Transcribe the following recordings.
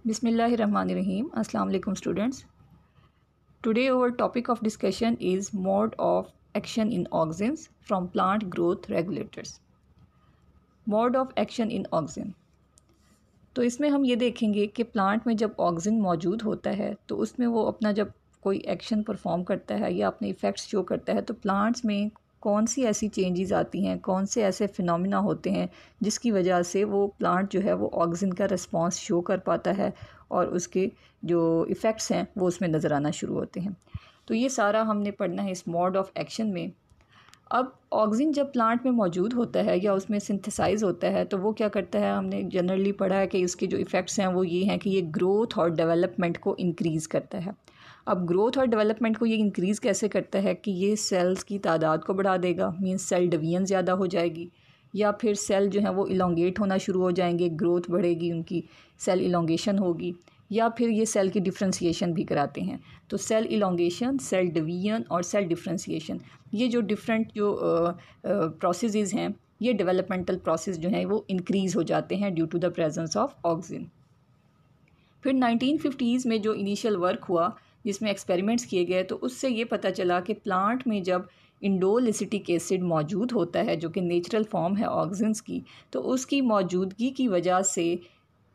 Bismillahirrahmanirrahim. Assalamu alaikum students. Today our topic of discussion is mode of action in auxins from plant growth regulators. Mode of action in auxin. तो इसमें हम ये देखेंगे कि plant में जब auxin मौजूद होता है तो उसमें वो अपना जब कोई एक्शन परफॉर्म करता है या अपने इफ़ेक्ट्स शो करता है तो प्लांट्स में कौन सी ऐसी चेंजेस आती हैं, कौन से ऐसे फिनोमिना होते हैं जिसकी वजह से वो प्लांट जो है वो ऑक्सिन का रिस्पांस शो कर पाता है और उसके जो इफ़ेक्ट्स हैं वो उसमें नज़र आना शुरू होते हैं। तो ये सारा हमने पढ़ना है इस मोड ऑफ एक्शन में। अब ऑक्सिन जब प्लांट में मौजूद होता है या उसमें सिंथेसाइज होता है तो वो क्या करता है, हमने जनरली पढ़ा है कि इसके जो इफ़ेक्ट्स हैं वो ये हैं कि ये ग्रोथ और डेवलपमेंट को इंक्रीज़ करता है। अब ग्रोथ और डेवलपमेंट को ये इंक्रीज़ कैसे करता है कि ये सेल्स की तादाद को बढ़ा देगा, मींस सेल डिवीजन ज़्यादा हो जाएगी, या फिर सेल जो है वो इलोंगेट होना शुरू हो जाएंगे, ग्रोथ बढ़ेगी उनकी, सेल इलोंगेशन होगी, या फिर ये सेल की डिफ्रेंसिएशन भी कराते हैं। तो सेल इलोंगेशन, सेल डिवीजन और सेल डिफ्रेंसिएशन, ये जो डिफरेंट जो प्रोसेसेस हैं, ये डेवलपमेंटल प्रोसेस जो हैं वो इंक्रीज़ हो जाते हैं due to the presence of auxin. फिर 1950s में जो इनिशियल वर्क हुआ जिसमें एक्सपेरिमेंट्स किए गए तो उससे ये पता चला कि प्लांट में जब इंडोल एसिटिक एसिड मौजूद होता है जो कि नेचुरल फॉर्म है ऑक्सिन्स की, तो उसकी मौजूदगी की वजह से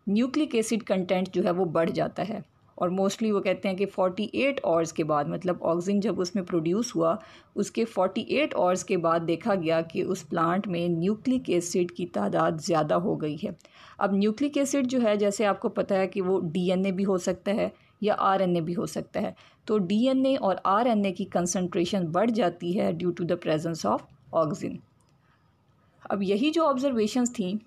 न्यूक्लिक एसिड कंटेंट जो है वो बढ़ जाता है। और मोस्टली वो कहते हैं कि 48 आवर्स के बाद, मतलब ऑक्सिन जब उसमें प्रोड्यूस हुआ उसके 48 आवर्स के बाद देखा गया कि उस प्लांट में न्यूक्लिक एसिड की तादाद ज़्यादा हो गई है। अब न्यूक्लिक एसिड जो है, जैसे आपको पता है कि वो डीएनए भी हो सकता है या आरएनए भी हो सकता है, तो डीएनए और आरएनए की कंसंट्रेशन बढ़ जाती है due to the presence of auxin. अब यही जो ऑब्जर्वेशंस थी,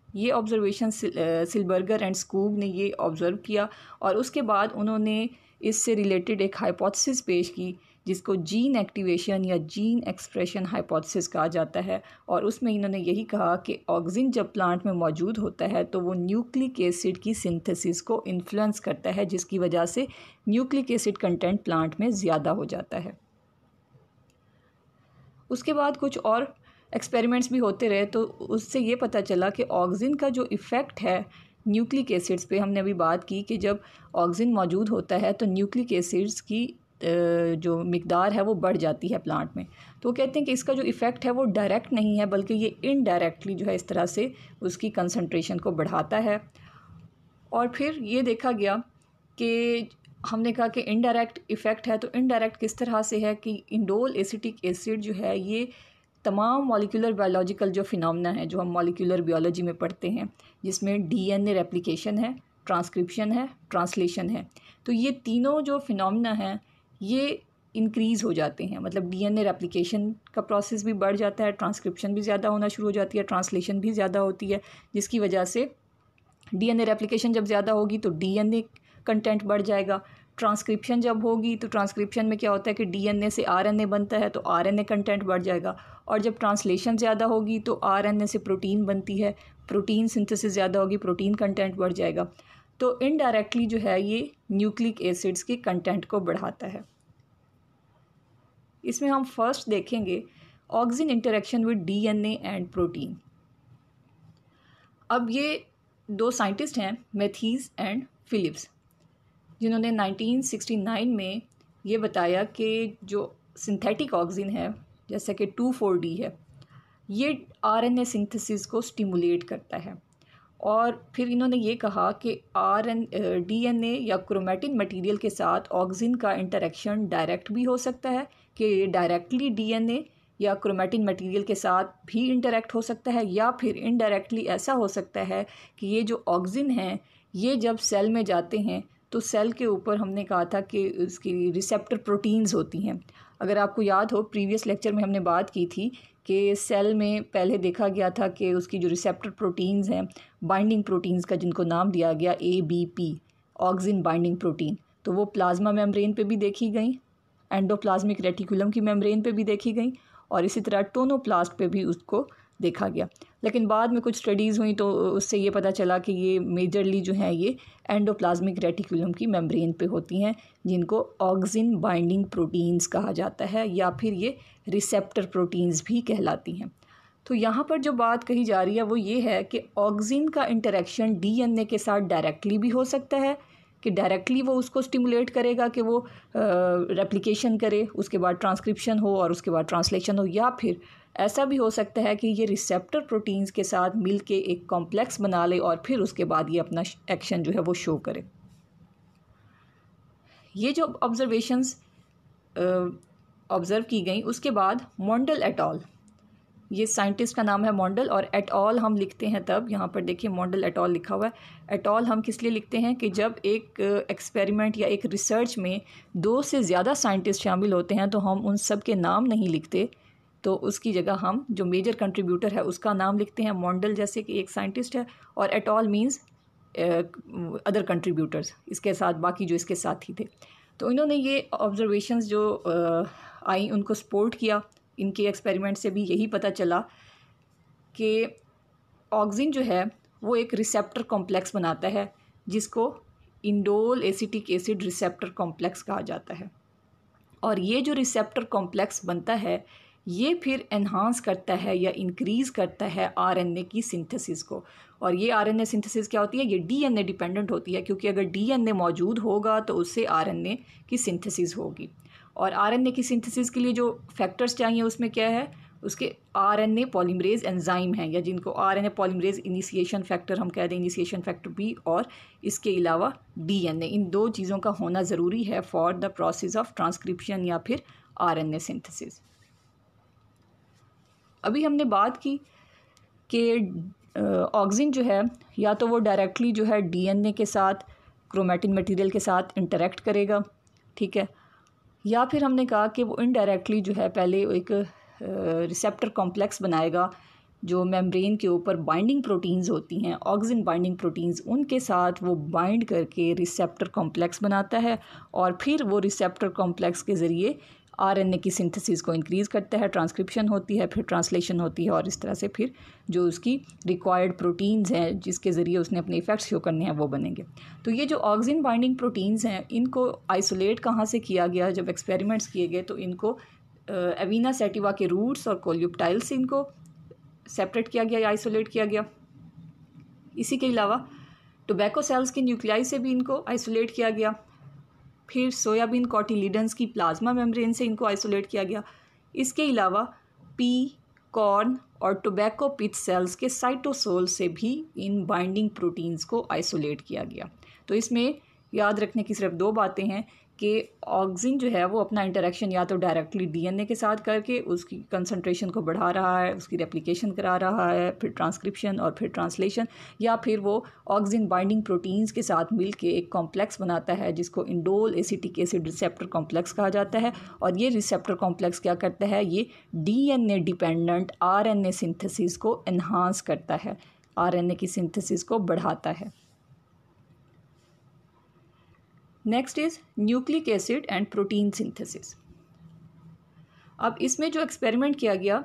ये ऑब्जर्वेशन सिलबर्गर एंड स्कूब ने ये ऑब्ज़र्व किया और उसके बाद उन्होंने इससे रिलेटेड एक हाइपोथेसिस पेश की जिसको जीन एक्टिवेशन या जीन एक्सप्रेशन हाइपोथेसिस कहा जाता है। और उसमें इन्होंने यही कहा कि ऑक्सिन जब प्लांट में मौजूद होता है तो वो न्यूक्लिक एसिड की सिंथेसिस को इन्फ्लुएंस करता है, जिसकी वजह से न्यूक्लिक एसिड कंटेंट प्लांट में ज़्यादा हो जाता है। उसके बाद कुछ और एक्सपेरिमेंट्स भी होते रहे तो उससे ये पता चला कि ऑक्सिन का जो इफ़ेक्ट है न्यूक्लिक एसिड्स पे, हमने अभी बात की कि जब ऑक्सिन मौजूद होता है तो न्यूक्लिक एसिड्स की जो मिकदार है वो बढ़ जाती है प्लांट में। तो वो कहते हैं कि इसका जो इफ़ेक्ट है वो डायरेक्ट नहीं है बल्कि ये इनडायरेक्टली जो है इस तरह से उसकी कंसंट्रेशन को बढ़ाता है। और फिर ये देखा गया कि हमने कहा कि इनडायरेक्ट इफ़ेक्ट है, तो इनडायरेक्ट किस तरह से है कि इंडोल एसिटिक एसिड जो है ये तमाम मॉलिक्यूलर बायोलॉजिकल जो फिनोमेना है जो हम मॉलिक्यूलर बायोलॉजी में पढ़ते हैं, जिसमें डीएनए रेप्लिकेशन है, ट्रांसक्रिप्शन है, ट्रांसलेशन है, तो ये तीनों जो फिनोमेना हैं ये इंक्रीज़ हो जाते हैं। मतलब डीएनए रेप्लिकेशन का प्रोसेस भी बढ़ जाता है, ट्रांसक्रिप्शन भी ज़्यादा होना शुरू हो जाती है, ट्रांसलेशन भी ज़्यादा होती है, जिसकी वजह से डीएनए रेप्लिकेशन जब ज़्यादा होगी तो डीएनए कंटेंट बढ़ जाएगा। ट्रांसक्रिप्शन जब होगी तो ट्रांसक्रिप्शन में क्या होता है कि डीएनए से आरएनए बनता है तो आरएनए कंटेंट बढ़ जाएगा। और जब ट्रांसलेशन ज़्यादा होगी तो आरएनए से प्रोटीन बनती है, प्रोटीन सिंथेसिस ज़्यादा होगी, प्रोटीन कंटेंट बढ़ जाएगा। तो इनडायरेक्टली जो है ये न्यूक्लिक एसिड्स के कंटेंट को बढ़ाता है। इसमें हम फर्स्ट देखेंगे auxin interaction with DNA and protein. अब ये दो साइंटिस्ट हैं, मैथीज एंड फिलिप्स, जिन्होंने 1969 में ये बताया कि जो सिंथेटिक ऑक्सिन है जैसे कि 2,4-D है, ये आरएनए सिंथेसिस को स्टिमुलेट करता है। और फिर इन्होंने ये कहा कि डीएनए या क्रोमैटिन मटेरियल के साथ ऑक्सिन का इंटरेक्शन डायरेक्ट भी हो सकता है कि डायरेक्टली डीएनए या क्रोमैटिन मटेरियल के साथ भी इंटरेक्ट हो सकता है, या फिर इनडायरेक्टली ऐसा हो सकता है कि ये जो ऑक्सिन हैं ये जब सेल में जाते हैं तो सेल के ऊपर हमने कहा था कि उसकी रिसेप्टर प्रोटीन्स होती हैं। अगर आपको याद हो प्रीवियस लेक्चर में हमने बात की थी कि सेल में पहले देखा गया था कि उसकी जो रिसेप्टर प्रोटीन्स हैं, बाइंडिंग प्रोटीन्स का जिनको नाम दिया गया ABP, ऑक्सिन बाइंडिंग प्रोटीन, तो वो प्लाज्मा मेम्ब्रेन पे भी देखी गई, एंडोप्लाज्मिक रेटिकुलम की मेम्ब्रेन पे भी देखी गई, और इसी तरह टोनोप्लास्ट पे भी उसको देखा गया। लेकिन बाद में कुछ स्टडीज़ हुई तो उससे ये पता चला कि ये मेजरली जो है ये एंडोप्लाज्मिक रेटिकुलम की मेम्ब्रेन पे होती हैं, जिनको ऑक्सिन बाइंडिंग प्रोटीन्स कहा जाता है, या फिर ये रिसेप्टर प्रोटीन्स भी कहलाती हैं। तो यहाँ पर जो बात कही जा रही है वो ये है कि ऑक्सिन का इंटरेक्शन डीएनए के साथ डायरेक्टली भी हो सकता है, कि डायरेक्टली वो उसको स्टिमुलेट करेगा कि वो रेप्लिकेशन करे, उसके बाद ट्रांसक्रिप्शन हो और उसके बाद ट्रांसलेशन हो, या फिर ऐसा भी हो सकता है कि ये रिसेप्टर प्रोटीन्स के साथ मिलके एक कॉम्प्लेक्स बना ले और फिर उसके बाद ये अपना एक्शन जो है वो शो करे। ये जो ऑब्जर्वेशंस ऑब्ज़र्व की गई, उसके बाद मॉन्डल एट ऑल, ये साइंटिस्ट का नाम है मॉन्डल, और एट ऑल हम लिखते हैं तब, यहाँ पर देखिए मॉन्डल एट ऑल लिखा हुआ है। एट ऑल हम किस लिए लिखते हैं कि जब एक एक्सपेरिमेंट या एक रिसर्च में 2 से ज़्यादा साइंटिस्ट शामिल होते हैं तो हम उन सब के नाम नहीं लिखते, तो उसकी जगह हम जो मेजर कंट्रीब्यूटर है उसका नाम लिखते हैं। मॉन्डल जैसे कि एक साइंटिस्ट है, और at all means other contributors, इसके साथ बाकी जो इसके साथी थे। तो इन्होंने ये ऑब्जर्वेशंस जो आई उनको सपोर्ट किया। इनके एक्सपेरिमेंट से भी यही पता चला कि ऑक्सिन जो है वो एक रिसेप्टर कॉम्प्लेक्स बनाता है जिसको indole acetic acid receptor complex कहा जाता है। और ये जो रिसेप्टर कॉम्प्लेक्स बनता है ये फिर एनहांस करता है या इंक्रीज़ करता है आरएनए की सिंथेसिस को। और ये आरएनए सिंथेसिस क्या होती है, ये डीएनए डिपेंडेंट होती है, क्योंकि अगर डीएनए मौजूद होगा तो उससे आरएनए की सिंथेसिस होगी। और आरएनए की सिंथेसिस के लिए जो फैक्टर्स चाहिए उसमें क्या है, उसके आरएनए पॉलीमरेज एंजाइम हैं, या जिनको आरएनए पॉलीमरेज इनिशिएशन फैक्टर हम कह दें, इनिशिएशन फैक्टर बी, और इसके अलावा डीएनए। इन 2 चीज़ों का होना ज़रूरी है for the process of transcription या फिर आरएनए सिंथेसिस। अभी हमने बात की कि ऑक्सिन जो है या तो वो डायरेक्टली जो है डीएनए के साथ, क्रोमेटिन मटेरियल के साथ इंटरेक्ट करेगा, ठीक है, या फिर हमने कहा कि वो इनडायरेक्टली जो है पहले एक रिसेप्टर कॉम्प्लेक्स बनाएगा जो मेम्ब्रेन के ऊपर बाइंडिंग प्रोटीन्स होती हैं, ऑक्सिन बाइंडिंग प्रोटीन्स, उनके साथ वो बाइंड करके रिसेप्टर कॉम्प्लेक्स बनाता है, और फिर वो रिसेप्टर कॉम्प्लेक्स के ज़रिए आरएनए की सिंथेसिस को इंक्रीज़ करता है, ट्रांसक्रिप्शन होती है, फिर ट्रांसलेशन होती है, और इस तरह से फिर जो उसकी रिक्वायर्ड प्रोटीन्स हैं जिसके ज़रिए उसने अपने इफ़ेक्ट्स शो करने हैं वो बनेंगे। तो ये जो ऑक्सिन बाइंडिंग प्रोटीन्स हैं इनको आइसोलेट कहाँ से किया गया, जब एक्सपेरिमेंट्स किए गए तो इनको एविना सैटिवा के रूट्स और कोल्यूप्टाइल से इनको सेपरेट किया गया या आइसोलेट किया गया। इसी के अलावा टोबैको सेल्स के न्यूक्लियाई से भी इनको आइसोलेट किया गया। फिर सोयाबीन कॉटिलीडन्स की प्लाज्मा मेम्ब्रेन से इनको आइसोलेट किया गया। इसके अलावा पी, कॉर्न और टोबैको पिथ सेल्स के साइटोसोल से भी इन बाइंडिंग प्रोटीन्स को आइसोलेट किया गया। तो इसमें याद रखने की सिर्फ 2 बातें हैं कि ऑक्सिन जो है वो अपना इंटरेक्शन या तो डायरेक्टली डीएनए के साथ करके उसकी कंसंट्रेशन को बढ़ा रहा है, उसकी रेप्लिकेशन करा रहा है, फिर ट्रांसक्रिप्शन और फिर ट्रांसलेशन, या फिर वो ऑक्सिन बाइंडिंग प्रोटीन्स के साथ मिलके एक कॉम्प्लेक्स बनाता है जिसको indole acetic acid receptor complex कहा जाता है। और ये रिसेप्टर कॉम्प्लेक्स क्या करता है, ये डीएनए डिपेंडेंट आरएनए सिंथेसिस को एनहांस करता है, आरएनए की सिंथेसिस को बढ़ाता है। Next is nucleic acid and protein synthesis. अब इसमें जो एक्सपेरिमेंट किया गया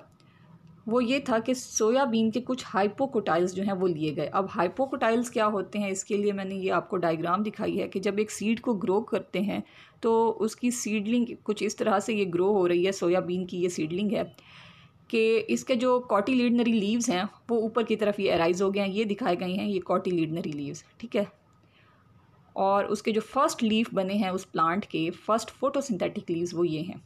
वो ये था कि सोयाबीन के कुछ हाइपोकोटाइल्स जो हैं वो लिए गए। अब हाइपोकोटाइल्स क्या होते हैं, इसके लिए मैंने ये आपको डायग्राम दिखाई है कि जब एक सीड को ग्रो करते हैं तो उसकी सीडलिंग कुछ इस तरह से ये ग्रो हो रही है, सोयाबीन की ये सीडलिंग है कि इसके जो कॉटिलीडनरी लीव्स हैं वो ऊपर की तरफ ये अराइज हो गए हैं, ये दिखाए गए हैं, ये कॉटिलीडनरी लीव्स, ठीक है। और उसके जो फर्स्ट लीफ बने हैं उस प्लांट के, फर्स्ट फोटोसिंथेटिक लीव्स वो ये हैं,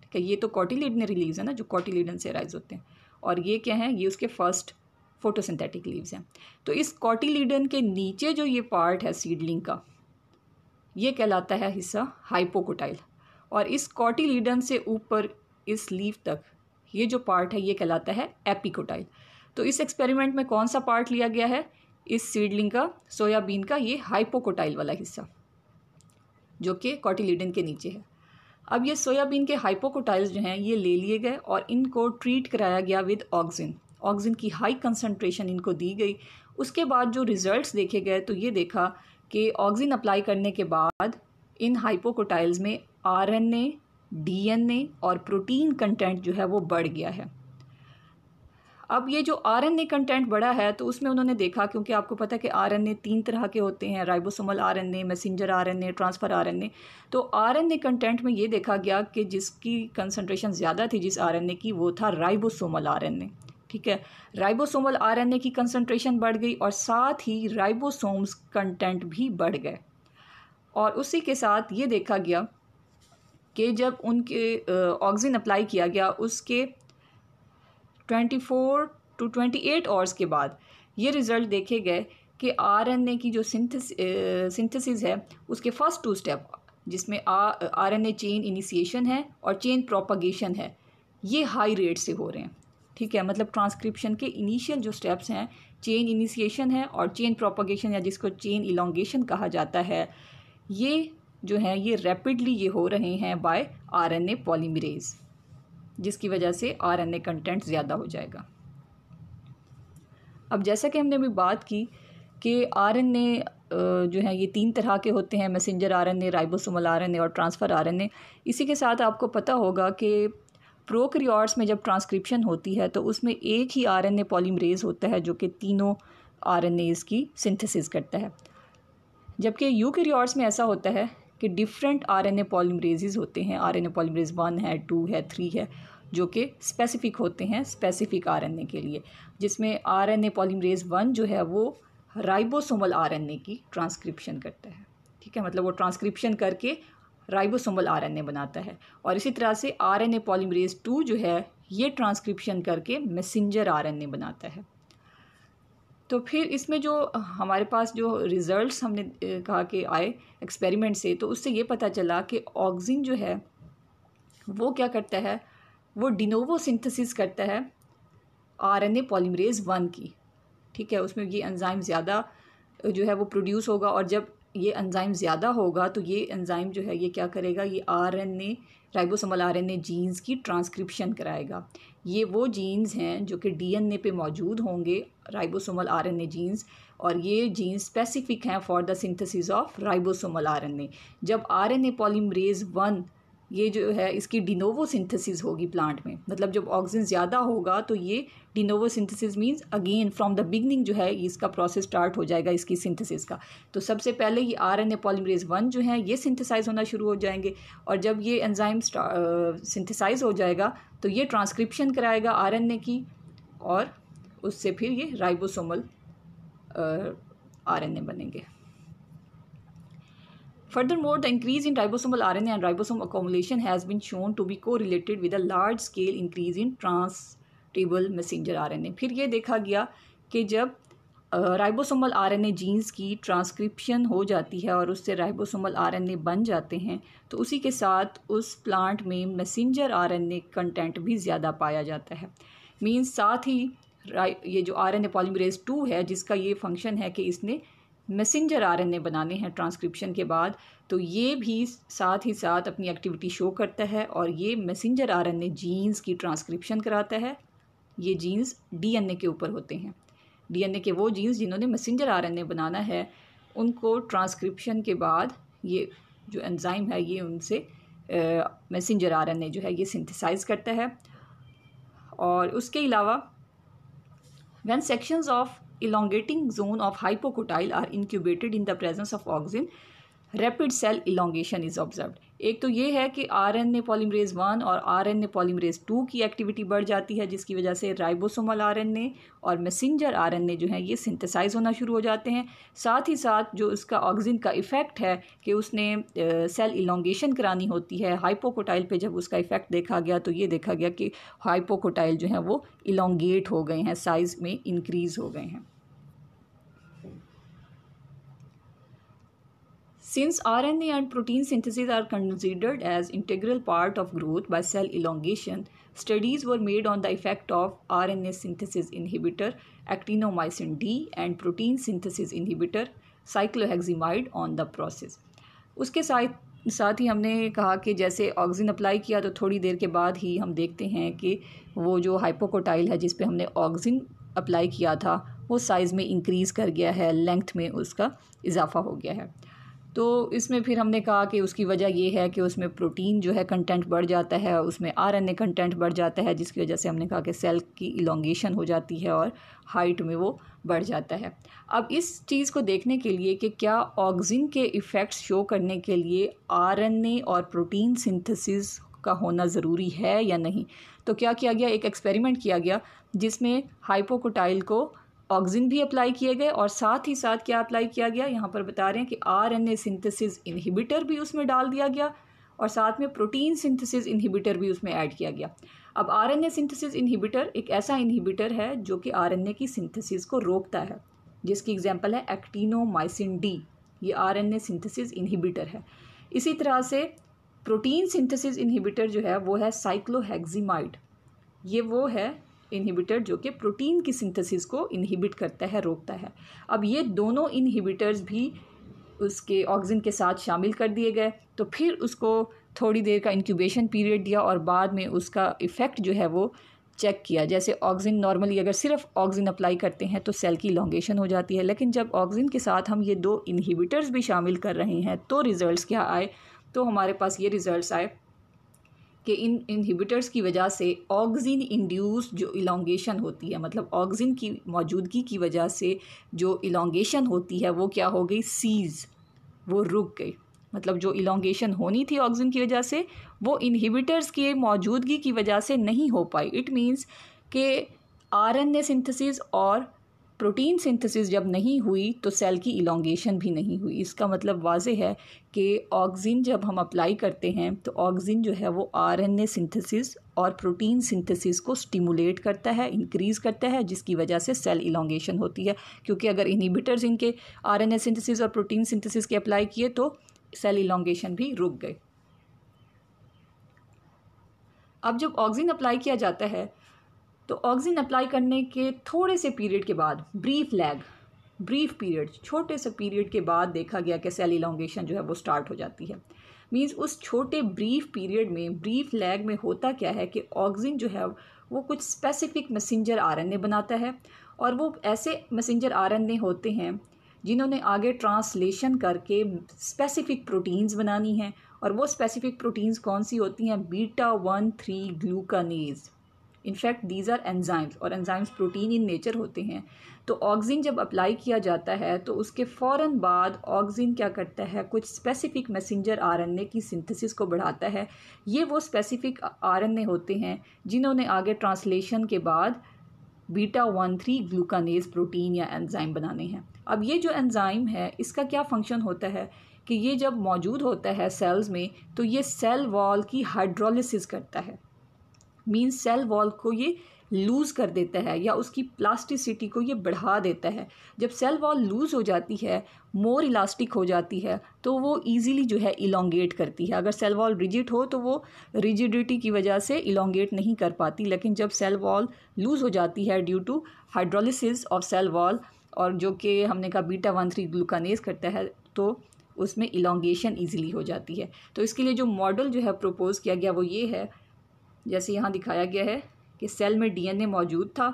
ठीक है। ये तो कॉटिलीडनरी लीव्स हैं ना जो कॉटिलीडन से राइज होते हैं, और ये क्या हैं, ये उसके फर्स्ट फोटोसिंथेटिक लीव्स हैं। तो इस कॉटिलीडन के नीचे जो ये पार्ट है सीडलिंग का, ये कहलाता है हिस्सा हाइपोकोटाइल, और इस कॉटिलीडन से ऊपर इस लीफ तक ये जो पार्ट है ये कहलाता है एपिकोटाइल। तो इस एक्सपेरिमेंट में कौन सा पार्ट लिया गया है, इस सीडलिंग का, सोयाबीन का, ये हाइपोकोटाइल वाला हिस्सा जो कि कॉटिलीडन के नीचे है। अब ये सोयाबीन के हाइपोकोटाइल्स जो हैं ये ले लिए गए और इनको ट्रीट कराया गया विद ऑक्सिन। ऑक्सिन की हाई कंसंट्रेशन इनको दी गई। उसके बाद जो रिजल्ट्स देखे गए तो ये देखा कि ऑक्सिन अप्लाई करने के बाद इन हाइपोकोटाइल्स में आरएनए, डीएनए और प्रोटीन कंटेंट जो है वो बढ़ गया है। अब ये जो आरएनए कंटेंट बढ़ा है तो उसमें उन्होंने देखा, क्योंकि आपको पता है कि आरएनए 3 तरह के होते हैं, ribosomal RNA, messenger RNA, transfer RNA. तो आरएनए कंटेंट में ये देखा गया कि जिसकी कंसंट्रेशन ज़्यादा थी जिस आरएनए की, वो था राइबोसोमल आरएनए, ठीक है, राइबोसोमल आरएनए की कंसंट्रेशन बढ़ गई और साथ ही राइबोसोम्स कंटेंट भी बढ़ गए। और उसी के साथ ये देखा गया कि जब उनके ऑक्सीजन अप्लाई किया गया उसके 24 to 28 आवर्स के बाद ये रिज़ल्ट देखे गए कि आरएनए की जो सिंथेसिस है उसके फर्स्ट 2 स्टेप जिसमें आरएनए चेन इनिशिएशन है और चेन प्रोपगेशन है, ये हाई रेट से हो रहे हैं। ठीक है, मतलब ट्रांसक्रिप्शन के इनिशियल जो स्टेप्स हैं, चेन इनिशिएशन है और चेन प्रोपगेशन या जिसको चेन इलोंगेशन कहा जाता है, ये जो है ये रैपिडली ये हो रहे हैं बाय आरएनए पॉलीमरेज, जिसकी वजह से आरएनए कंटेंट ज़्यादा हो जाएगा। अब जैसा कि हमने अभी बात की कि आरएनए जो है ये 3 तरह के होते हैं, मैसेंजर आरएनए, राइबोसोमल आरएनए और ट्रांसफ़र आरएनए। इसी के साथ आपको पता होगा कि प्रोकैरियोट्स में जब ट्रांसक्रिप्शन होती है तो उसमें एक ही आरएनए पॉलीमरेज होता है जो कि तीनों आरएनएज़ की सिंथेसिस करता है, जबकि यूकैरियोट्स में ऐसा होता है कि डिफरेंट आरएनए पॉलीमरेजेस होते हैं। आरएनए पॉलीमरेज 1 है, 2 है, 3 है, जो कि स्पेसिफिक होते हैं स्पेसिफिक आरएनए के लिए, जिसमें आरएनए पॉलीमरेज 1 जो है वो राइबोसोमल आरएनए की ट्रांसक्रिप्शन करता है। ठीक है, मतलब वो ट्रांसक्रिप्शन करके राइबोसोमल आरएनए बनाता है। और इसी तरह से आरएनए पॉलीमरेज 2 जो है ये ट्रांसक्रिप्शन करके मैसेंजर आरएनए बनाता है। तो फिर इसमें जो हमारे पास जो रिज़ल्ट्स हमने कहा कि आए एक्सपेरिमेंट से, तो उससे ये पता चला कि ऑक्सीजन जो है वो क्या करता है, वो डिनोवो सिंथेसिस करता है आरएनए पॉलीमरेज 1 की। ठीक है, उसमें ये एंजाइम ज़्यादा जो है वो प्रोड्यूस होगा और जब ये एंजाइम ज़्यादा होगा तो ये एंजाइम जो है ये क्या करेगा, ये आरएनए राइबोसोमल आरएनए जीन्स की ट्रांसक्रिप्शन कराएगा। ये वो जीन्स हैं जो कि डीएनए पे मौजूद होंगे, राइबोसोमल आरएनए जीन्स, और ये जीन्स स्पेसिफिक हैं for the synthesis of ribosomal RNA. जब आरएनए पॉलीमरेज 1 ये जो है इसकी डिनोवो सिंथेसिस होगी प्लांट में, मतलब जब ऑक्सीजन ज़्यादा होगा तो ये de novo synthesis means again from the beginning जो है इसका प्रोसेस स्टार्ट हो जाएगा इसकी सिंथेसिस का। तो सबसे पहले ये आरएनए पॉलीमरेज 1 जो है ये सिंथेसाइज होना शुरू हो जाएंगे और जब ये एंजाइम सिंथेसाइज हो जाएगा तो ये ट्रांसक्रिप्शन कराएगा आरएनए की और उससे फिर ये राइबोसोमल आरएनए बनेंगे। Furthermore, the increase in ribosomal RNA and ribosome accumulation has been shown to be correlated with a large-scale increase in transtable messenger RNA। फिर ये देखा गया कि जब राइबोसोमल आरएनए जीन्स की ट्रांसक्रिप्शन हो जाती है और उससे राइबोसोमल आरएनए बन जाते हैं तो उसी के साथ उस प्लांट में मैसेंजर आरएनए कंटेंट भी ज़्यादा पाया जाता है। मीन्स साथ ही ये जो आरएनए पॉलीमरेज 2 है जिसका ये फंक्शन है कि इसने मैसेंजर आरएनए बनाने हैं ट्रांसक्रिप्शन के बाद, तो ये भी साथ ही साथ अपनी एक्टिविटी शो करता है और ये मैसेंजर आरएनए जीन्स की ट्रांसक्रिप्शन कराता है। ये जीन्स डीएनए के ऊपर होते हैं। डीएनए के वो जीन्स जिन्होंने मैसेंजर आरएनए बनाना है उनको ट्रांसक्रिप्शन के बाद ये जो एंजाइम है ये उनसे मैसेंजर आरएनए जो है ये सिंथेसाइज करता है। और उसके अलावा when sections of elongating zone of hypocotyle are incubated in the presence of oxygen, rapid cell elongation is observed। एक तो ये है कि आरएनए पॉलीमरेज 1 और आरएनए पॉलीमरेज 2 की एक्टिविटी बढ़ जाती है जिसकी वजह से राइबोसोमल आरएनए और मैसेंजर आरएनए जो है ये सिंथेसाइज होना शुरू हो जाते हैं। साथ ही साथ जो उसका ऑक्सीजन का इफ़ेक्ट है कि उसने सेल इलोंगेशन करानी होती है हाइपोकोटाइल पे, जब उसका इफ़ेक्ट देखा गया तो ये देखा गया कि हाइपोकोटाइल जो है वो इलोंगेट हो गए हैं, साइज़ में इंक्रीज़ हो गए हैं। Since RNA and protein synthesis are considered as integral part of growth by cell elongation, studies were made on the effect of RNA synthesis inhibitor actinomycin D and protein synthesis inhibitor cycloheximide on the process। उसके साथ ही हमने कहा कि जैसे oxygen apply किया तो थोड़ी देर के बाद ही हम देखते हैं कि वो जो हाइपोकोटाइल है जिस पे हमने ऑक्सीजन अप्लाई किया था वो साइज़ में इंक्रीज़ कर गया है, लेंथ में उसका इजाफा हो गया है। तो इसमें फिर हमने कहा कि उसकी वजह ये है कि उसमें प्रोटीन जो है कंटेंट बढ़ जाता है, उसमें आरएनए कंटेंट बढ़ जाता है, जिसकी वजह से हमने कहा कि सेल की इलोंगेशन हो जाती है और हाइट में वो बढ़ जाता है। अब इस चीज़ को देखने के लिए कि क्या ऑक्सीजन के इफ़ेक्ट्स शो करने के लिए आरएनए और प्रोटीन सिंथेसिस का होना ज़रूरी है या नहीं, तो क्या किया गया, एक एक्सपेरिमेंट किया गया जिसमें हाइपोकोटाइल को ऑक्सिन भी अप्लाई किए गए और साथ ही साथ क्या अप्लाई किया गया, यहाँ पर बता रहे हैं कि आरएनए सिंथेसिस इनहिबिटर भी उसमें डाल दिया गया और साथ में प्रोटीन सिंथेसिस इनहिबिटर भी उसमें ऐड किया गया। अब आरएनए सिंथेसिस इनहिबिटर एक ऐसा इनहिबिटर है जो कि आरएनए की सिंथेसिस को रोकता है, जिसकी एग्जांपल है एक्टिनोमाइसिन डी, ये आरएनए सिंथेसिस इनहिबिटर है। इसी तरह से प्रोटीन सिंथेसिस इनहिबिटर जो है वो है साइक्लोहेक्सिमाइड, ये वो है इनहिबिटर जो कि प्रोटीन की सिंथेसिस को इनहिबिट करता है, रोकता है। अब ये दोनों इनहिबिटर्स भी उसके ऑक्सिन के साथ शामिल कर दिए गए, तो फिर उसको थोड़ी देर का इंक्यूबेशन पीरियड दिया और बाद में उसका इफ़ेक्ट जो है वो चेक किया। जैसे ऑक्सिन नॉर्मली अगर सिर्फ ऑक्सिन अप्लाई करते हैं तो सेल की इलॉन्गेशन हो जाती है, लेकिन जब ऑक्सिन के साथ हम ये दो इनहिबिटर्स भी शामिल कर रहे हैं तो रिज़ल्ट्स क्या आए, तो हमारे पास ये रिज़ल्ट्स आए कि इन इनहिबिटर्स की वजह से ऑक्सिन इंड्यूस जो इलॉन्गेशन होती है, मतलब ऑक्सिन की मौजूदगी की वजह से जो इलॉन्गेशन होती है वो क्या हो गई, सीज़, वो रुक गई। मतलब जो इलॉन्गेशन होनी थी ऑक्सिन की वजह से वो इनहिबिटर्स की मौजूदगी की वजह से नहीं हो पाई। इट मीन्स कि आरएनए सिंथेसिस और प्रोटीन सिंथेसिस जब नहीं हुई तो सेल की इलॉन्गेशन भी नहीं हुई। इसका मतलब वाज़े है कि ऑक्सिन जब हम अप्लाई करते हैं तो ऑक्सिन जो है वो आरएनए सिंथेसिस और प्रोटीन सिंथेसिस को स्टिमुलेट करता है, इंक्रीज़ करता है, जिसकी वजह से सेल इलॉन्गेशन होती है। क्योंकि अगर इनहिबिटर्स इनके आरएनए सिंथेसिस और प्रोटीन सिंथेसिस के अप्लाई किए तो सेल इलॉन्गेशन भी रुक गए। अब जब ऑक्सिन अप्लाई किया जाता है तो ऑक्सिन अप्लाई करने के थोड़े से पीरियड के बाद, ब्रीफ पीरियड, छोटे से पीरियड के बाद देखा गया कि सेल इलॉन्गेशन जो है वो स्टार्ट हो जाती है। मींस उस छोटे ब्रीफ पीरियड में, ब्रीफ लैग में होता क्या है कि ऑक्सिन जो है वो कुछ स्पेसिफिक मैसेंजर आरएनए बनाता है और वो ऐसे मैसेंजर आरएनए होते हैं जिन्होंने आगे ट्रांसलेशन करके स्पेसिफिक प्रोटीन्स बनानी हैं। और वो स्पेसिफिक प्रोटीन्स कौन सी होती हैं, β1,3 ग्लूकानेज। इनफैक्ट दीज आर एंजाइम्स, और एंजाइम्स प्रोटीन इन नेचर होते हैं। तो ऑक्सिन जब अप्लाई किया जाता है तो उसके फ़ौरन बाद ऑक्सिन क्या करता है, कुछ स्पेसिफिक मैसेंजर आरएनए की सिंथेसिस को बढ़ाता है। ये वो स्पेसिफिक आरएनए होते हैं जिन्होंने आगे ट्रांसलेशन के बाद β1,3 ग्लूकानेज प्रोटीन या एंजाइम बनाने हैं। अब ये जो एंजाइम है इसका क्या फंक्शन होता है कि ये जब मौजूद होता है सेल्स में तो ये सेल वॉल की हाइड्रोलिसिस करता है। मीन्स सेल वॉल को ये लूज़ कर देता है या उसकी प्लास्टिसिटी को ये बढ़ा देता है। जब सेल वॉल लूज़ हो जाती है, मोर इलास्टिक हो जाती है, तो वो इजीली जो है इलोंगेट करती है। अगर सेल वॉल रिजिड हो तो वो रिजिडिटी की वजह से इलोंगेट नहीं कर पाती, लेकिन जब सेल वॉल लूज़ हो जाती है due to hydrolysis of cell wall, और जो कि हमने कहा β1,3 ग्लूकानेज करता है, तो उसमें इलोंगेशन ईजिली हो जाती है। तो इसके लिए जो मॉडल जो है प्रपोज़ किया गया वो ये है, जैसे यहाँ दिखाया गया है कि सेल में डीएनए मौजूद था।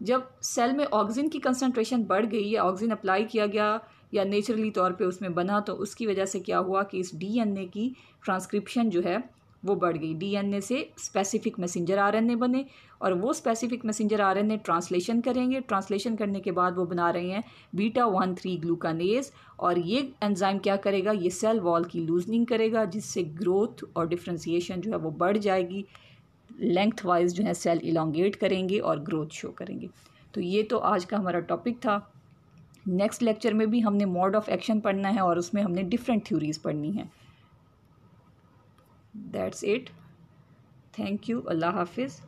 जब सेल में ऑक्सिन की कंसंट्रेशन बढ़ गई या ऑक्सिन अप्लाई किया गया या नेचुरली तौर पे उसमें बना, तो उसकी वजह से क्या हुआ कि इस डीएनए की ट्रांसक्रिप्शन जो है वो बढ़ गई। डीएनए से स्पेसिफिक मैसेंजर आरएनए बने और वो स्पेसिफिक मैसेंजर आरएनए ट्रांसलेशन करेंगे। ट्रांसलेशन करने के बाद वो बना रहे हैं β1,3 ग्लूकानेज, और ये एंजाइम क्या करेगा, ये सेल वॉल की लूजनिंग करेगा, जिससे ग्रोथ और डिफ्रेंसिएशन जो है वो बढ़ जाएगी। लेंथ वाइज जो है सेल इलोंगेट करेंगे और ग्रोथ शो करेंगे। तो ये तो आज का हमारा टॉपिक था। नेक्स्ट लेक्चर में भी हमने मोड ऑफ एक्शन पढ़ना है और उसमें हमने डिफरेंट थ्योरीज पढ़नी है। That's it. Thank you. अल्लाह हाफिज़।